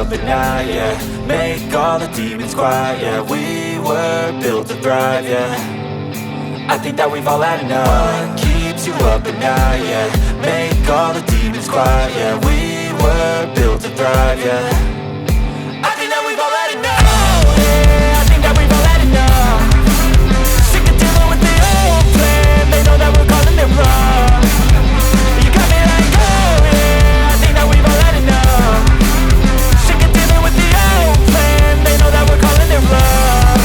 up at night, yeah. Make all the demons quiet, yeah. We were built to thrive, yeah. I think that we've all had enough. What keeps you up at night, yeah. Make all the demons quiet, yeah. We were built to thrive, yeah. I think that we've all had enough. Oh, yeah, I think that we've all had enough. Sick of dealing with the old plan. They know that we're calling it wrong. You got me like, oh yeah, I think that we've all had enough. Sick of dealing with the old plan. They know that we're calling it wrong.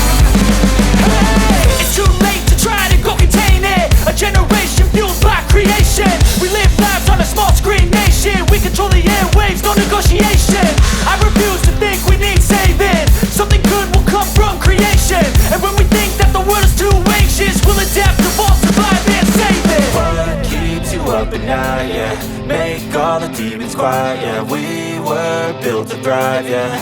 Hey, it's too late to try to go contain it. A generation fueled by creation. We live lives on a small screen nation. We control the airwaves, no negotiation. I refuse to think we need saving. Something good will come from creation. And when we think that the world is too anxious, we'll adapt, evolve, survive and save it. What keeps you up at night, yeah. Make all the demons quiet, yeah. We were built to thrive, yeah.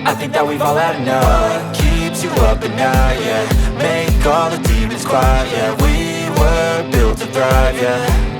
I think that we've all had enough. What keeps you up at night, yeah. Make all the demons quiet, yeah. We were built to thrive, yeah.